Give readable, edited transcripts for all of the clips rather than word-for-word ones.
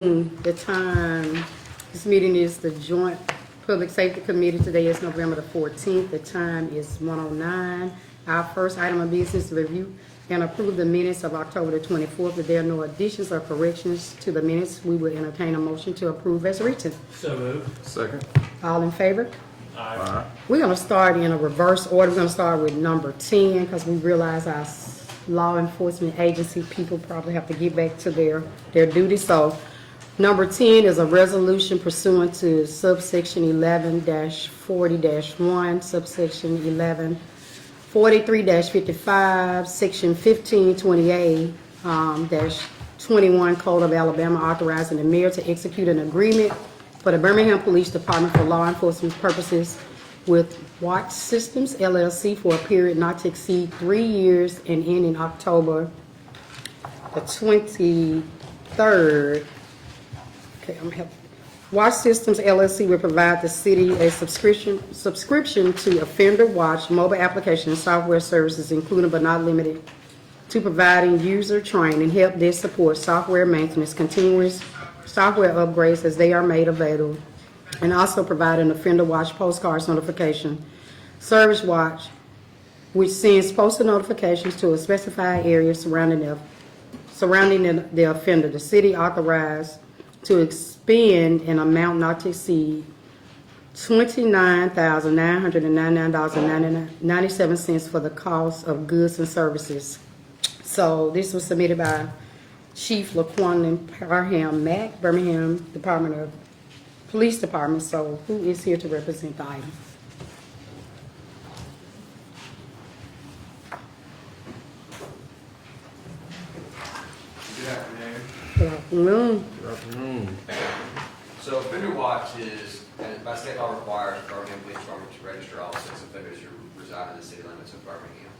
The time, this meeting is the Joint Public Safety Committee. Today is November the 14th. The time is 1:09. Our first item of business is review and approve the minutes of October the 24th. If there are no additions or corrections to the minutes, we will entertain a motion to approve as written. So moved. Second. All in favor? Aye. We're going to start in a reverse order. We're going to start with number 10 because we realize our law enforcement agency people probably have to get back to their duties. So number 10 is a resolution pursuant to subsection 11-40-1, subsection 1143-55, section 1528-21 Code of Alabama, authorizing the mayor to execute an agreement for the Birmingham Police Department for law enforcement purposes with Watch Systems LLC for a period not to exceed 3 years and ending October the 23rd. Okay, I'm helping. Watch Systems LLC will provide the city a subscription to Offender Watch mobile application and software services, including but not limited to providing user training, help desk support, software maintenance, continuous software upgrades as they are made available, and also provide an Offender Watch postcards notification. Service Watch, which sends postal notifications to a specified area surrounding the offender. The city authorized to expend an amount not to exceed $29,999.97 for the cost of goods and services. So this was submitted by Chief LaQuan Parham Mack, Birmingham Department of Police Department. So who is here to represent the item? Good afternoon. Good afternoon. Good afternoon. So Offender Watch is, and by state law requires the Birmingham Police Department to register all sex offenders who reside in the city limits of Birmingham.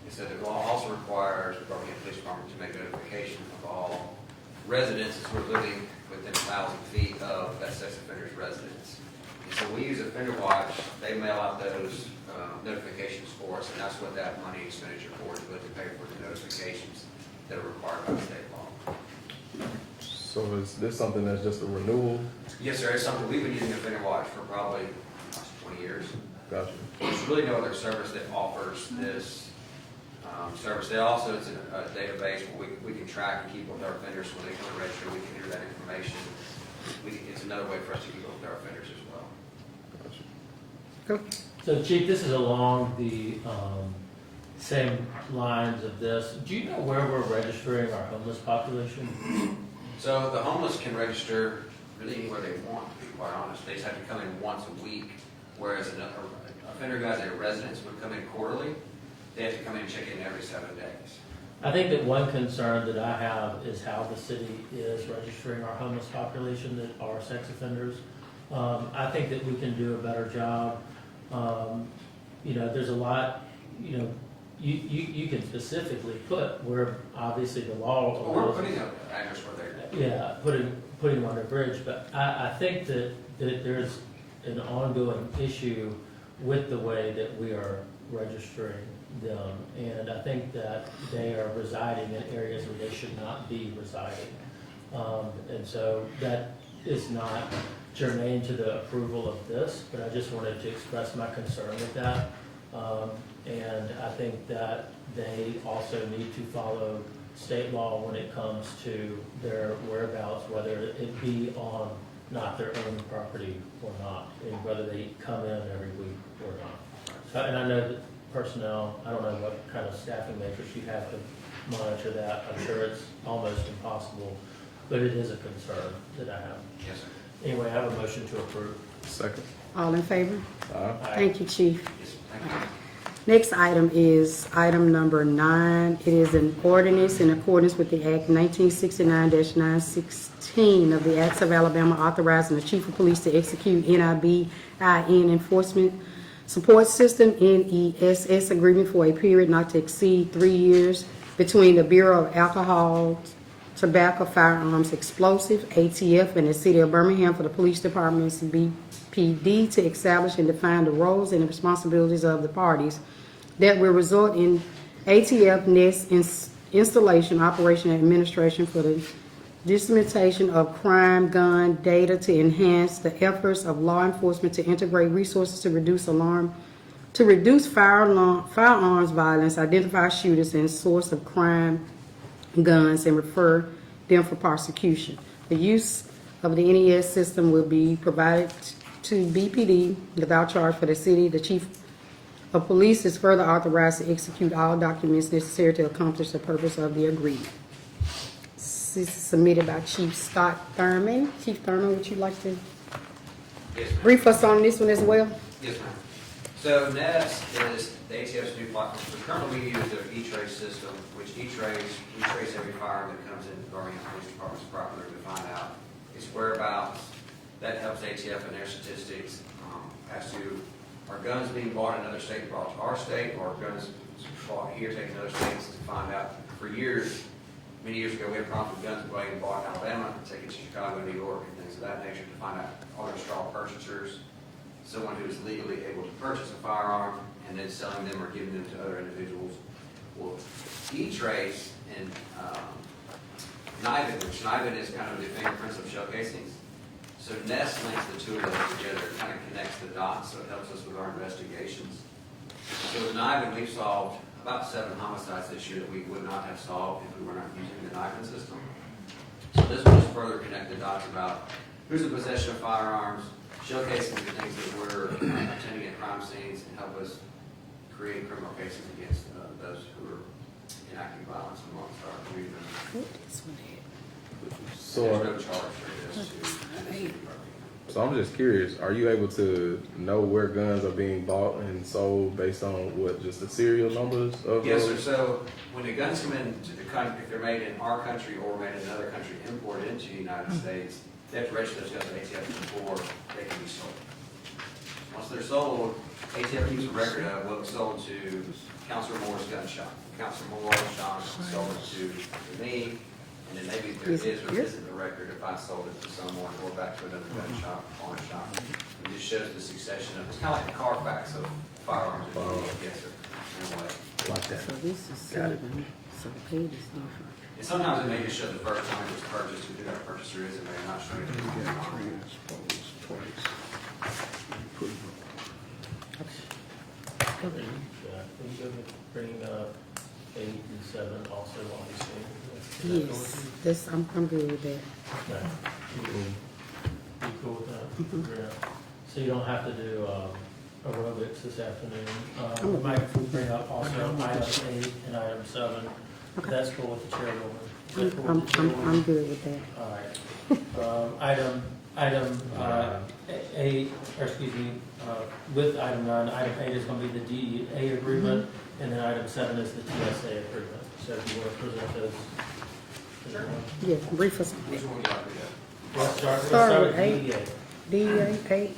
And so the law also requires the Birmingham Police Department to make notification of all residents who are living within 1,000 feet of that sex offender's residence. And so we use Offender Watch. They mail out those notifications for us, and that's what that money expenditure for is, to pay for the notifications that are required by state law. So is this something that's just a renewal? Yes, sir. It's something we've been using Offender Watch for probably 20 years. Gotcha. There's really no other service that offers this service. They also, it's a database where we can track and keep with our offenders. When they come to register, we can enter that information. It's another way for us to keep up with our offenders as well. Gotcha. Go. So Chief, this is along the same lines of this. Do you know where we're registering our homeless population? So the homeless can register really anywhere they want, to be quite honest. They just have to come in once a week, whereas an offender who has a residence would come in quarterly. They have to come in and check in every 7 days. I think that one concern that I have is how the city is registering our homeless population that are sex offenders. I think that we can do a better job. There's a lot, you can specifically put where obviously the law. Well, we're putting an address where they're. Yeah, putting them on a bridge, but I think that there's an ongoing issue with the way that we are registering them, and I think that they are residing in areas where they should not be residing, and so that is not germane to the approval of this, but I just wanted to express my concern with that, and I think that they also need to follow state law when it comes to their whereabouts, whether it be on not their own property or not, and whether they come in every week or not. So, and I know that personnel, I don't know what kind of staffing matrix you have to monitor that. I'm sure it's almost impossible, but it is a concern that I have. Yes, sir. Anyway, I have a motion to approve. Second. All in favor? Aye. Thank you, Chief. Yes, sir. Thank you. Next item is item number 9. It is an ordinance in accordance with the Act 1969-916 of the Acts of Alabama, authorizing the Chief of Police to execute NIBIN Enforcement Support System NESS agreement for a period not to exceed 3 years between the Bureau of Alcohol, Tobacco, Firearms, Explosive, ATF, and the City of Birmingham for the Police Department's BPD to establish and define the roles and the responsibilities of the parties that will result in ATF NESS installation, operation, and administration for the dissemination of crime gun data to enhance the efforts of law enforcement to integrate resources to reduce firearms violence, identify shooters and source of crime guns, and refer them for prosecution. The use of the NES system will be provided to BPD without charge for the city. The chief of police is further authorized to execute all documents necessary to accomplish the purpose of the agreement. This is submitted by Chief Scott Thurman. Chief Thurman, would you like to Yes, ma'am. brief us on this one as well? Yes, ma'am. So NES is the ATF's new platform. So currently we use their E-Trace system, which we trace every firearm that comes into the Birmingham Police Department's property to find out its whereabouts. That helps ATF in their statistics as to are guns being bought in another state and brought to our state, or are guns bought here taken to other states to find out. For years, many years ago, we had problems with guns being bought in Alabama, taken to Chicago, New York, and things of that nature to find out are there straw purchasers, someone who is legally able to purchase a firearm and then selling them or giving them to other individuals. Well, E-Trace and NIBIN, which NIBIN is kind of the fingerprints of shell casings. So NES links the two of those together, kind of connects the dots, so it helps us with our investigations. So with NIBIN, we've solved about 7 homicides this year that we would not have solved if we were not using the NIBIN system. So this will just further connect the dots about who's in possession of firearms, showcasing the things that we're obtaining at crime scenes, and help us create criminal cases against those who are enacting violence amongst our community. So, There's no charge for this. so I'm just curious, are you able to know where guns are being bought and sold based on what, just the serial numbers of Yes, sir. those? So when the guns come into the country, if they're made in our country or made in another country, imported into the United States, they have to register those guns at ATF before they can be sold. Once they're sold, ATF keeps a record of what was sold to Counselor Moore's gun shop. Counselor Moore, Sean sold it to me, and then maybe there is or isn't a record if I sold it to someone or back to another gun shop, pawn shop. It just shows the succession of, it's kind of like the Carfax of firearms. Yes, sir. In a way. Like that. So this is Got it. 7, so the page is different. And sometimes it may just show the first time it was purchased, who that purchaser is, and may not show you. Yeah, we go bring up 8 and 7 also on the screen. Yes, this, I'm good with that. Okay. You cool with that? Yeah. So you don't have to do aerobics this afternoon. We might bring up also item 8 and item 7. If that's cool with the chairwoman. Is that cool with the chairwoman? I'm good with that. All right. Item 8, or excuse me, with item 9, item 8 is going to be the DEA agreement, and then item 7 is the TSA agreement. So if you want to present those. Yeah, brief us on Which that. one would you like to do? Let's start with with DEA. DEA 8.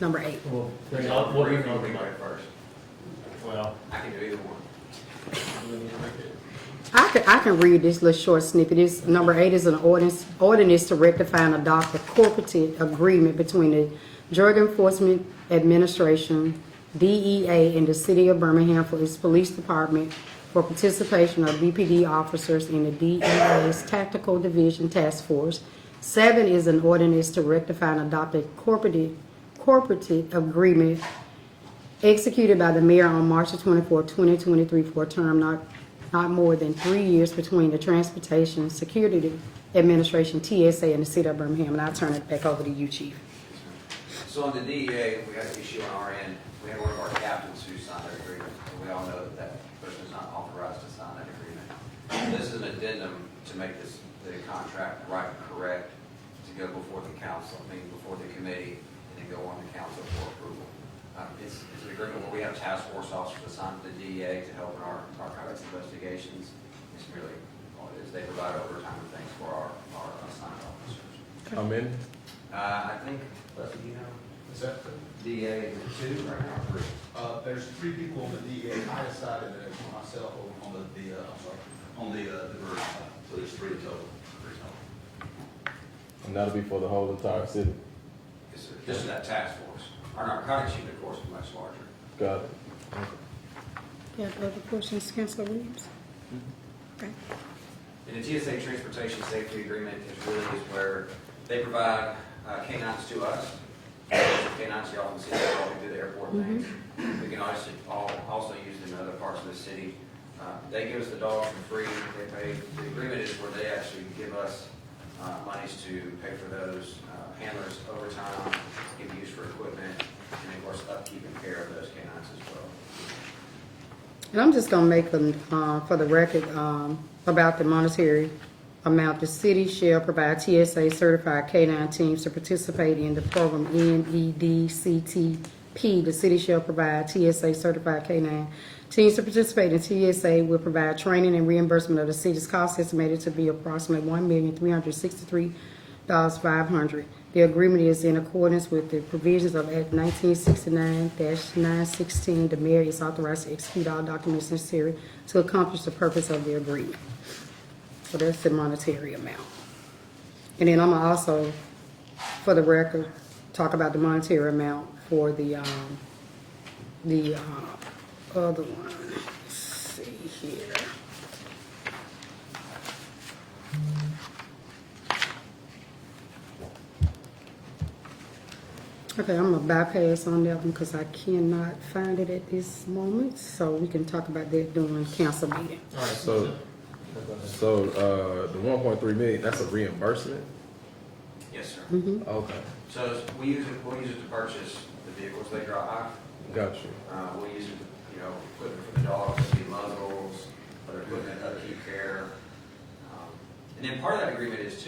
Number 8. We'll bring up, we'll bring Read up, right first. well, I can do either one. we need to make it. I can read this little short snippet. This number 8 is an ordinance to rectify and adopt a corporate agreement between the Drug Enforcement Administration, DEA, and the City of Birmingham for its police department for participation of BPD officers in the DEA's Tactical Division Task Force. 7 is an ordinance to rectify and adopt a corporate agreement executed by the mayor on March 24, 2023 for a term not more than 3 years between the Transportation Security Administration, TSA, and the City of Birmingham. And I'll turn it back over to you, Chief. So on the DEA, we had an issue on our end. We had one of our captains who signed that agreement. And we all know that that person is not authorized to sign that agreement. This is an addendum to make the contract right and correct, to go before the council, before the committee, and then go on to council for approval. It's an agreement where we have task force officers assigned to the DEA to help in our narcotics investigations. It's really all it is. They provide overtime and things for our assigned officers. How many? I think, you know, Is that, DEA is 2 right now, or 3? there's 3 people on the DEA high side and there's myself on the diversion side. So there's 3 total. And that'll be for the whole entire city? Yes, sir. Just that task force. Our narcotics unit, of course, is much larger. Got it. You have other questions, Councilor Williams? Okay. And the TSA Transportation Safety Agreement is where they provide canines to us. Canines y'all can see that walking through the airport things. We can also use them in other parts of the city. They give us the dogs for free. They pay. The agreement is where they actually give us monies to pay for those handlers overtime, give use for equipment, and of course upkeep and care of those canines as well. And I'm just gonna make them, for the record, about the monetary amount. The city shall provide TSA certified K-9 teams to participate in the program NEDCTP. The city shall provide TSA certified K-9 teams to participate in TSA will provide training and reimbursement of the city's cost estimated to be approximately $1,363,500. The agreement is in accordance with the provisions of Act 1969-916. The mayor is authorized to execute all documents necessary to accomplish the purpose of the agreement. So that's the monetary amount. And then I'm gonna also, for the record, talk about the monetary amount for the other one. Let's see here. Okay, I'm gonna bypass on that one because I cannot find it at this moment, so we can talk about that during council meeting. All right, So- So, the 1.3 million, that's a reimbursement? Yes, sir. Okay, So we'll use it to purchase the vehicles they drive. got you. We'll use it, equipment for the dogs, be muzzles, other equipment, upkeep care. And then part of that agreement is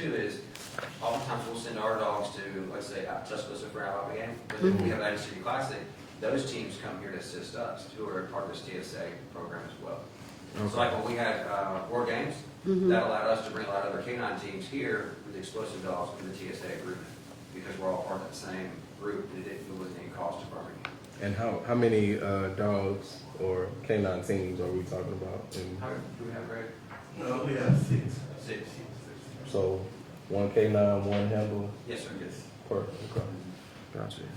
oftentimes we'll send our dogs to, let's say, Tuscaloosa for our Alabama game, but then when we have Adams City Classic, those teams come here to assist us, who are part of this TSA program as well. So like when we had war games, that allowed us to bring a lot of other canine teams here with explosive dogs in the TSA agreement, because we're all part of that same group, and it wasn't any cost to Birmingham. And how many dogs or canine teams are we talking about? And How many do we have, Greg? No, we have 6. 6. so, one K9, one handle Yes, sir. Yes. per, okay, got you.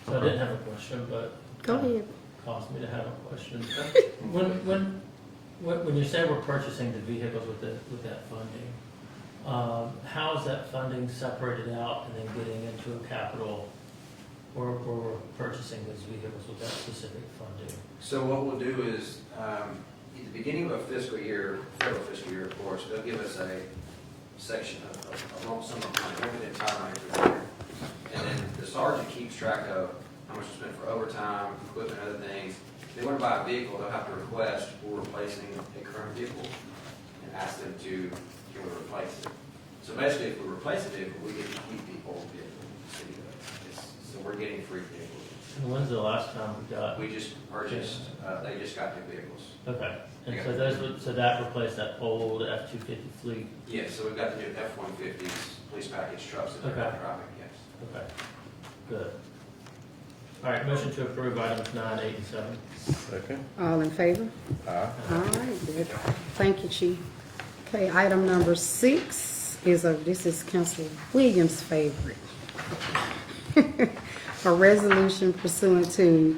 So I didn't have a question, but. Go ahead. Caused me to have a question. When you say we're purchasing the vehicles with that funding, how is that funding separated out and then getting into a capital, or we're purchasing those vehicles with that specific funding? So what we'll do is, at the beginning of a fiscal year, federal fiscal year, of course, they'll give us a section of a lump sum of money, over the entire money for the year. And then the sergeant keeps track of how much is spent for overtime, equipment, other things. If they want to buy a vehicle, they'll have to request for replacing a current vehicle and ask them to replace it. So basically, if we replace a vehicle, we get to keep the old vehicle. So we're getting free vehicles. And when's the last time we got? We just purchased, they just got new vehicles. Okay, and so that replaced that old F-250 fleet? Yes, so we've got the new F-150s, police package trucks that they're Okay. driving, yes. Okay, good. All right, motion to approve items 9, 8, and 7. Second? All in favor? Aye. All right, good. Thank you, Chief. Okay, item number 6 this is Council Williams' favorite. A resolution pursuant to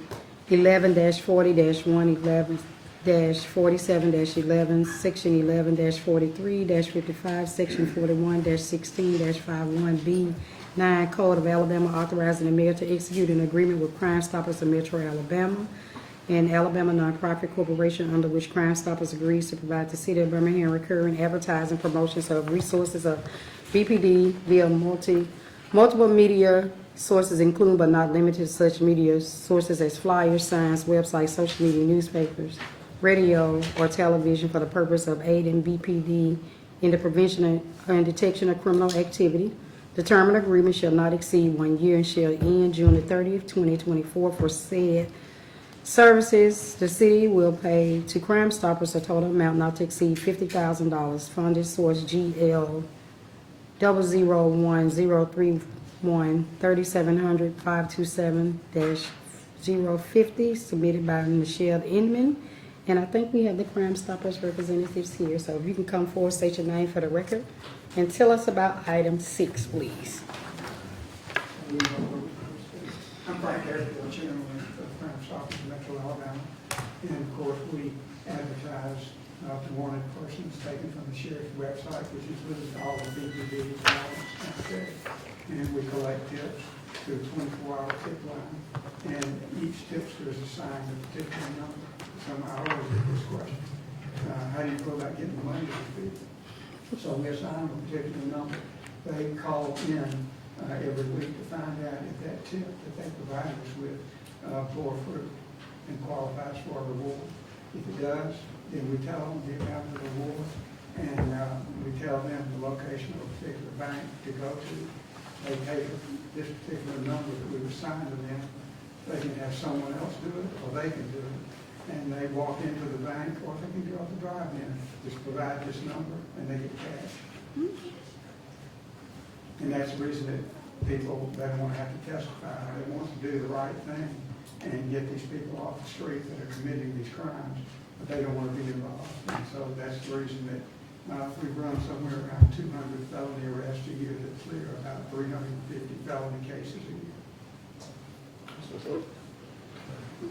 11-40-1, 11-47-11, Section 11-43-55, Section 41-16-51B, 9 Code of Alabama authorizing the mayor to execute an agreement with Crime Stoppers of Metro Alabama and Alabama Nonprofit Corporation, under which Crime Stoppers agrees to provide the city of Birmingham recurring advertising promotions of resources of BPD via multiple media sources, including but not limited to such media sources as flyers, signs, websites, social media, newspapers, radio, or television, for the purpose of aiding BPD in the prevention and detection of criminal activity. The term of agreement shall not exceed 1 year and shall end June the 30th, 2024. For said services, the city will pay to Crime Stoppers a total amount not to exceed $50,000. Funded source GL 001-031 3700 527-050, submitted by Michelle Inman. And I think we have the Crime Stoppers representatives here, so if you can come forward, state your name for the record, and tell us about item 6, please. I'm Frank Ashfield, chairman of Crime Stoppers of Metro Alabama. And of course, we advertise The wanted person is taken from the sheriff's website, which includes all the BBB and all that stuff there. And we collect tips through a 24-hour tip line. And each tipster is assigned a particular number. I always get this question. How do you go about getting the money to the people? So we assign them a particular number. They call in every week to find out if that tip that they provide us with bore fruit and qualifies for a reward. If it does, then we tell them the amount of the reward, and we tell them the location of a particular bank to go to. They pay for this particular number that we've assigned to them. They can have someone else do it, or they can do it. And they walk into the bank, or they can go out the drive-in, just provide this number, and they get cash. And that's the reason that people, they don't want to have to testify. They want to do the right thing and get these people off the street that are committing these crimes, but they don't want to be involved. And so that's the reason that we run somewhere around 200 felony arrests a year that clear about 350 felony cases a year.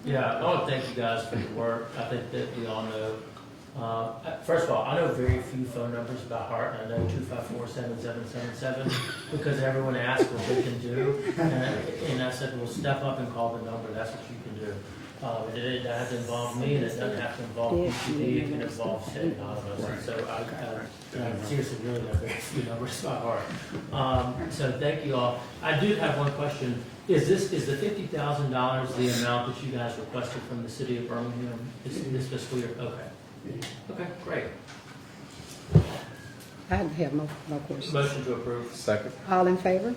Yeah, I want to thank you guys for your work. I think that we all know, first of all, I know very few phone numbers by heart, and I know 254-7777 because everyone asks what they can do. And I said, well, step up and call the number. That's what you can do. It has involved me, and it doesn't have to involve PPD. It can involve State Anonymous. And so I seriously really know very few numbers by heart. So thank you all. I do have one question. Is the $50,000 the amount that you guys requested from the city of Birmingham this fiscal year? Okay. Okay, great. I have no questions. Motion to approve. Second. All in favor?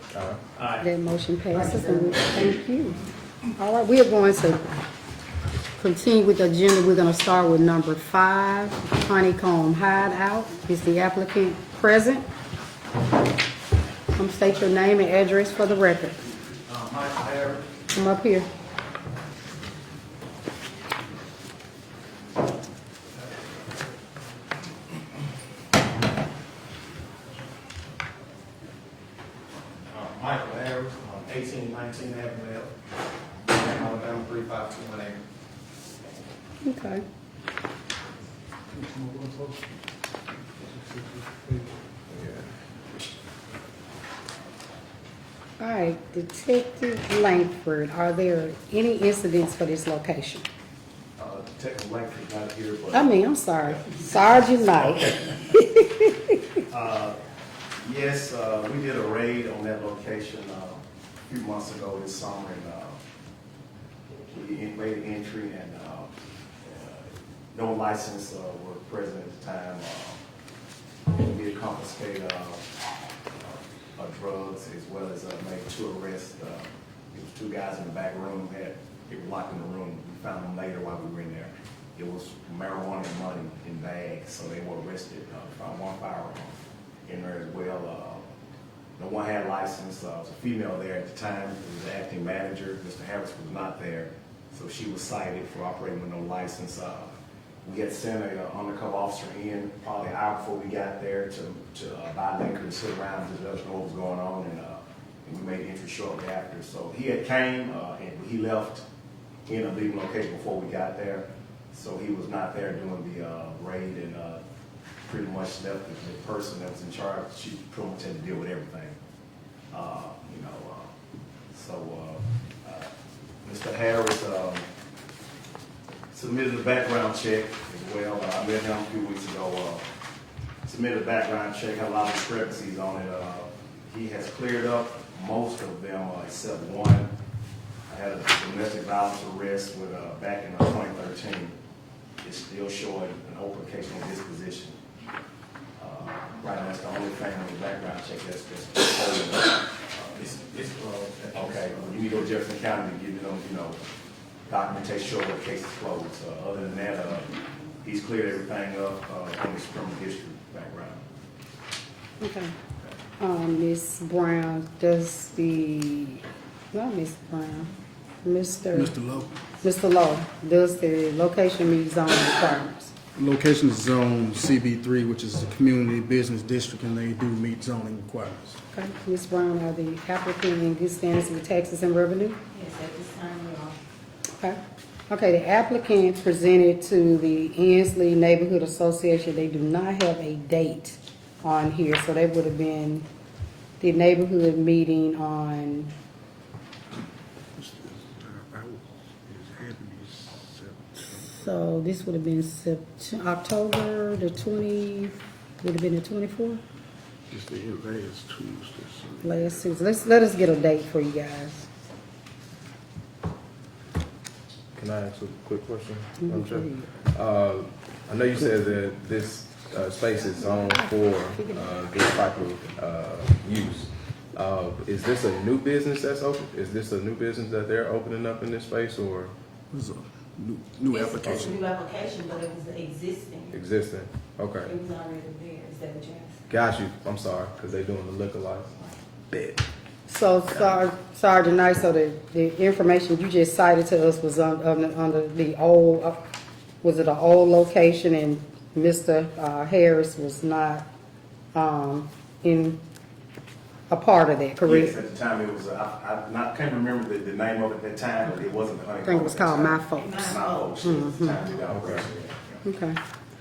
Aye. That motion passes, and we thank you. All right, we are going to continue with the agenda. We're going to start with number 5, Honeycomb Hideout. Is the applicant present? Come state your name and address for the record. Michael Harris. Come up here. Michael Harris, 1819 Avenue, Alabama 35218. Okay. All right, Detective Langford, are there any incidents for this location? Detective Langford not here, but I'm sorry, Sergeant Knight. yes, we did a raid on that location a few months ago this summer, and we made an entry, and no license were present at the time. We did confiscate drugs, as well as made 2 arrests. It was 2 guys in the back room, they were locked in the room. We found them later while we were in there. It was marijuana and money in bags, so they were arrested. Found 1 firearm in there as well. No one had license. There was a female there at the time. It was the acting manager. Mr. Harris was not there, so she was cited for operating with no license. We had sent an undercover officer in probably an hour before we got there to buy liquor and sit around and let us know what was going on, and we made entry shortly after. So he had came, and he left in a leaving location before we got there. So he was not there doing the raid, and pretty much left the person that was in charge. She pretty much had to deal with everything, Mr. Harris submitted a background check as well. I met him a few weeks ago. Submitted a background check, had a lot of discrepancies on it. He has cleared up most of them except one. I had a domestic violence arrest with back in 2013. It's still showing an open case on disposition. Right now, that's the only thing on the background check that's holding. It's closed. Okay, you need to go to Jefferson County to give them, documentation showing the case is closed. Other than that, he's cleared everything up on his criminal history background. Okay. Ms. Brown, not Ms. Brown, Mr. Lowe, does the location meet zoning requirements? Location is zone CB3, which is a community business district, and they do meet zoning requirements. Okay. Ms. Brown, are the applicant in good standings with taxes and revenue? Yes, at this time we are. Okay. Okay, the applicant presented to the Ansley Neighborhood Association. They do not have a date on here, so that would have been the neighborhood meeting on, so this would have been October the 20, would have been the 24th? It's the last Tuesday. Last Tuesday. Let us get a date for you guys. Can I ask a quick question? Mhm, Madam Chair? I know you said that this space is zoned for this type of use. Is this a new business that's open? Is this a new business that they're opening up in this space or It's a new It's application. a new application, but it was existing. existing? Okay, It was already there. Is that what you're asking? got you. I'm sorry, because they're doing the liquor license. Bet. So, Sergeant Knight, so the information you just cited to us was under the old, was it an old location, and Mr. Harris was not in a part of that, Yes, correct? at the time it was, can't remember the name of it at that time, but it wasn't Honeycomb. I think it was called My Folks. My Folks, yes, at the time we got operated. Okay.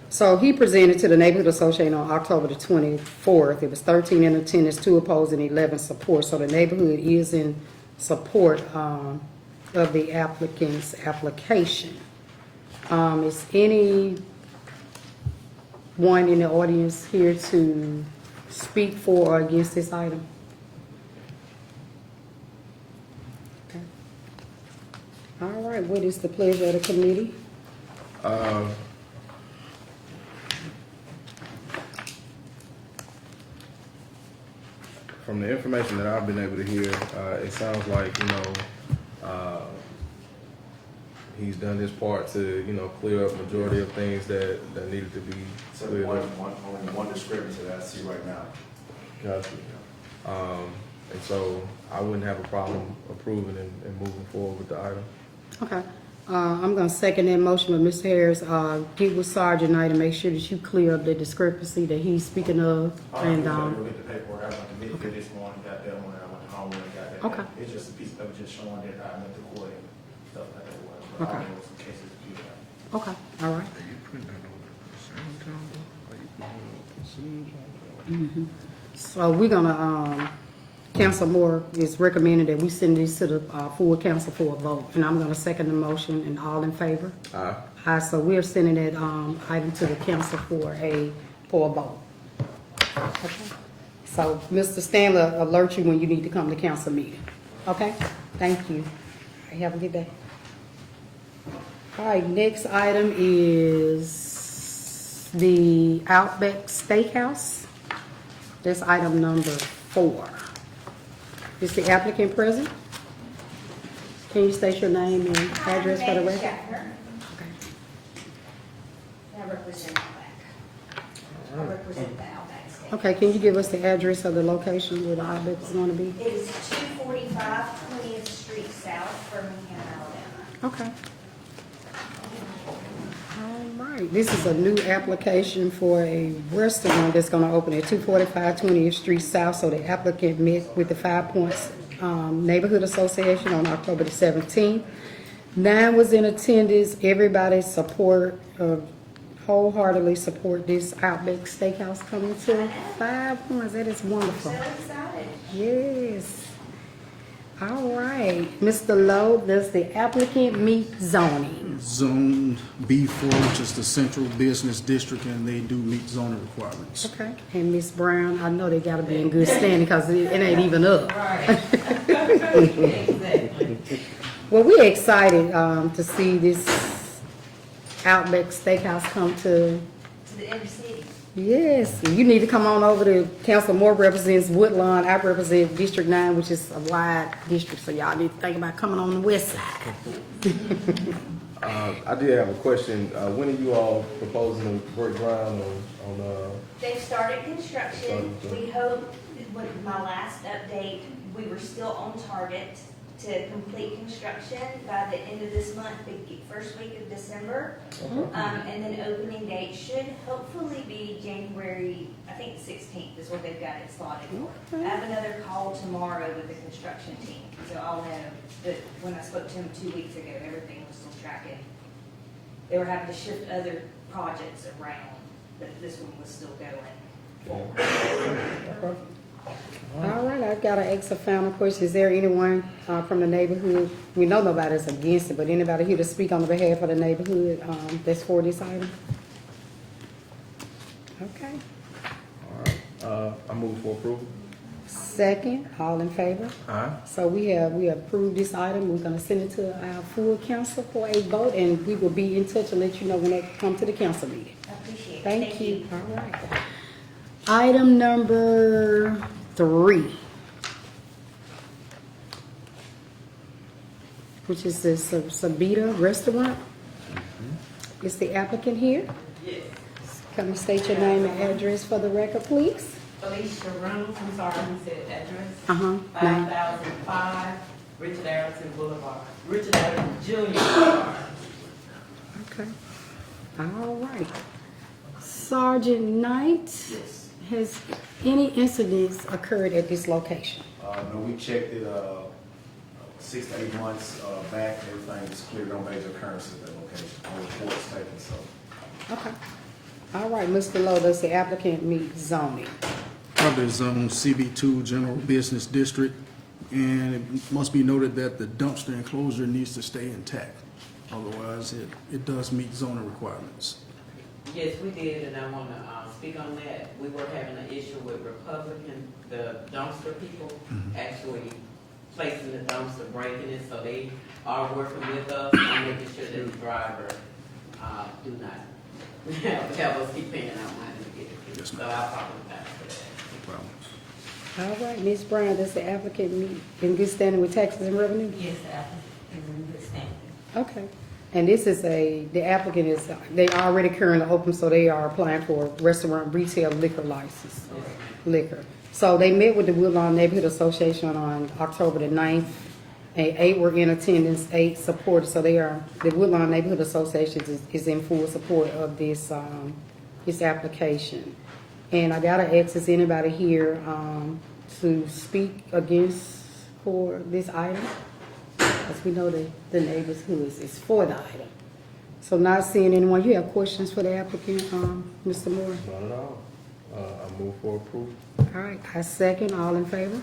So he presented to the Neighborhood Association on October the 24th. It was 13 in attendance, 2 opposed, and 11 support. So the neighborhood is in support of the applicant's application. Is anyone in the audience here to speak for or against this item? Okay. All right, what is the pleasure of the committee? From the information that I've been able to hear, it sounds like, he's done his part to, clear up majority of things that needed to be So cleared only up. one discrepancy that I see right now. Gotcha. And so I wouldn't have a problem approving and moving forward with the item. Okay, I'm gonna second that motion with Mr. Harris. Get with Sergeant Knight and make sure that you clear up the discrepancy that he's speaking of. And, Go get the paperwork, I went to Midfield this morning, got that one, I went home and got that. Okay. It's just a piece of paper just showing that I went to court and stuff like that. But Okay. I know some cases to do that. Okay, all right. Are you putting that on the consent calendar? So we're gonna, Council Moore is recommending that we send this to the full council for a vote. And I'm gonna second the motion, and all in favor? Aye. Aye, so we're sending that item to the council for a vote. Okay. So Mr. Stanley will alert you when you need to come to council meeting. Okay? Thank you. All right, have a good day. All right, next item is the Outback Steakhouse. That's item number 4. Is the applicant present? Can you state your name and address for the record? Okay. I represent Outback. I represent the Outback Steak. Okay, can you give us the address of the location where the Outback is going to be? It is 245 20th Street South, Birmingham, Alabama. Okay. All right, this is a new application for a restaurant that's gonna open at 245 20th Street South. So the applicant met with the 5 Points Neighborhood Association on October the 17th. 9 was in attendance. Everybody wholeheartedly support this Outback Steakhouse coming to 5 Points. That is wonderful. So excited. Yes. All right, Mr. Lowe, does the applicant meet zoning? Zone B4, which is the central business district, and they do meet zoning requirements. Okay. And Ms. Brown, I know they gotta be in good standing because it ain't even up. Right. Exactly. Well, we're excited to see this Outback Steakhouse come to, To the inner city. yes. You need to come on over to, Council Moore represents Woodlawn, I represent District 9, which is a wide district, so y'all need to think about coming on the west side. I did have a question. When are you all proposing to break ground on They've started construction. Started. We hope, with my last update, we were still on target to complete construction by the end of this month, the first week of December. And then opening date should hopefully be January, I think 16th is what they've got it slotted for. I have another call tomorrow with the construction team, so I'll know that when I spoke to them 2 weeks ago, everything was still tracking. They were having to shift other projects around, but this one was still going forward. All right, I've got to ask a final question. Is there anyone from the neighborhood, we know nobody's against it, but anybody here to speak on the behalf of the neighborhood that's for this item? Okay. All right, I move for approval. Second, all in favor? Aye. So we approved this item. We're gonna send it to our full council for a vote, and we will be in touch and let you know when they come to the council meeting. I appreciate it. Thank you. All right. Item number 3, which is the Sabita Restaurant. Is the applicant here? Yes. Come and state your name and address for the record, please. Alicia Reynolds, I'm sorry, you said address. Name. 5005 Richard Arrington Boulevard, Richard Arrington Jr. Boulevard. Okay. All right. Sergeant Knight, Yes. has any incidents occurred at this location? No, we checked it, 6 to 8 months, back, everything is clear, no major occurrences at that location, no reports taken, so. Okay. All right, Mr. Lowe, does the applicant meet zoning? Property zone CB2 General Business District, and it must be noted that the dumpster enclosure needs to stay intact. Otherwise, it does meet zoning requirements. Yes, we did, and I want to speak on that. We were having an issue with Republican, the dumpster people, actually placing the dumpster, breaking it, so they are working with us and making sure that the driver do not have us keep paying our money to get it. Yes, So ma'am. I apologize for that. No problem. All right, Ms. Brown, does the applicant meet in good standing with taxes and revenue? Yes, the applicant is in good standing. Okay. And this is the applicant is, they already currently open, so they are applying for a restaurant retail liquor license. Liquor. So they met with the Woodlawn Neighborhood Association on October the 9th, and 8 were in attendance, 8 supported. So the Woodlawn Neighborhood Association is in full support of this application. And I gotta ask, is anybody here to speak against for this item? Because we know that the neighborhood is for the item. So not seeing anyone, you have questions for the applicant, Mr. Moore? Not at all. I move for approval. All right, I second, all in favor?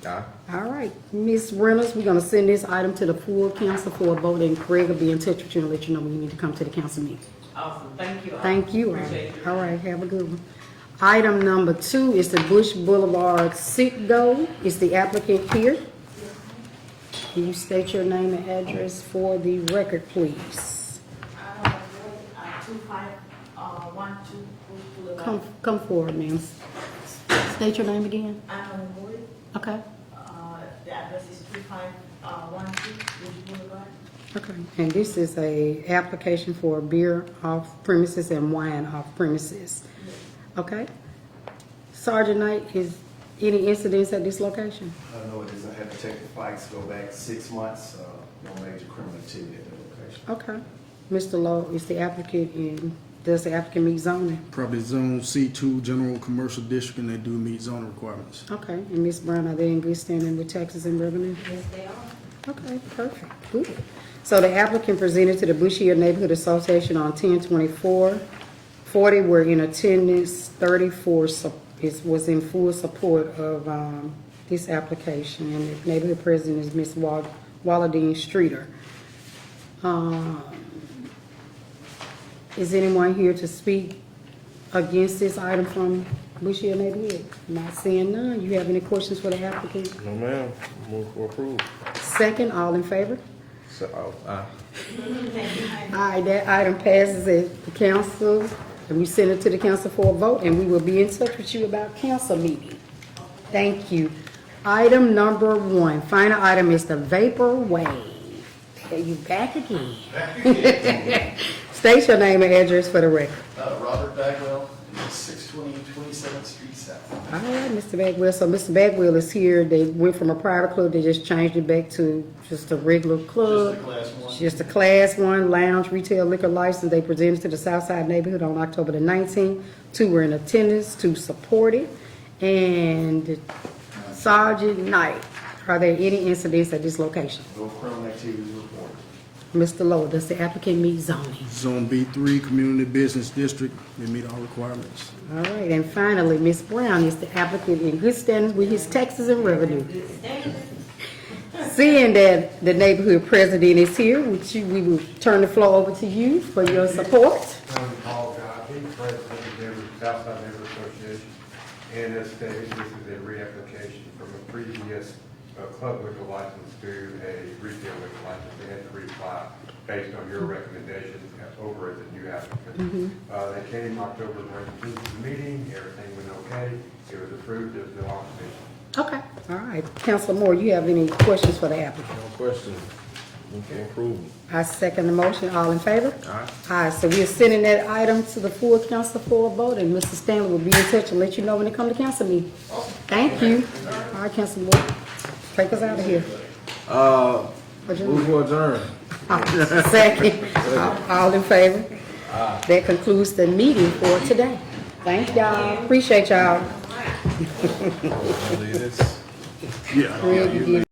Aye. All right, Ms. Reynolds, we're gonna send this item to the full council for a vote, and Craig will be in touch with you and let you know when you need to come to the council meeting. Awesome, thank you. Thank you. Appreciate you. All right, have a good one. Item number 2 is the Bush Boulevard Sit-Go. Is the applicant here? Can you state your name and address for the record, please? 2512 Bush Boulevard. Come forward, ma'am. State your name again. I'm Wood. Okay. The address is 2512 Bush Boulevard. Okay. And this is a application for beer off premises and wine off premises. Okay. Sergeant Knight, is any incidents at this location? I know it is, I had to check the fights, go back 6 months, no major criminal activity at that location. Okay. Mr. Lowe, is the applicant in, does the applicant meet zoning? Property zone C2 General Commercial District, and they do meet zoning requirements. Okay. And Ms. Brown, are they in good standing with taxes and revenue? Yes, they are. Okay, perfect, good. So the applicant presented to the Bush Hill Neighborhood Association on 10/24. 40 were in attendance, 34 was in full support of this application, and the neighborhood president is Ms. Walladine Streeter. Is anyone here to speak against this item from Bush Hill Neighborhood? Not seeing none. You have any questions for the applicant? No, ma'am. Move for approval. Second, all in favor? So, aye. All right, that item passes at the council, and we send it to the council for a vote, and we will be in touch with you about council meeting. Thank you. Item number 1, final item is the Vapor Wave. Are you back again? State your name and address for the record. Robert Bagwell, 620 27th Street south. All right, Mr. Bagwell. So Mr. Bagwell is here. They went from a private club, they just changed it back to just a regular club. Just a class one. Just a class 1 lounge retail liquor license. They presented to the Southside neighborhood on October the 19th. 2 were in attendance to support it. And Sergeant Knight, are there any incidents at this location? No criminal activities reported. Mr. Lowe, does the applicant meet zoning? Zone B3, Community Business District, they meet all requirements. All right, and finally, Ms. Brown is the applicant in good standings with his taxes and revenue. Seeing that the neighborhood president is here, we will turn the floor over to you for your support. I'm Paul Godby, President of the Southside Neighborhood Association. And as stated, this is a reapplication from a previous club liquor license to a retail liquor license. They had to reapply based on your recommendation over as a new applicant. They came October 19th to the meeting, everything went okay. It was approved, there's no opposition. Okay, all right. Councilor Moore, you have any questions for the applicant? No question. Move for approval. I second the motion. All in favor? Aye. Aye, so we are sending that item to the full council for a vote, and Mr. Stanley will be in touch and let you know when it comes to council meeting. Thank you. All right, Councilor Moore, take us out of here. Move to adjourn. Second. All in favor? That concludes the meeting for today. Thank y'all. Appreciate y'all. Leave this. Yeah. Greg, you did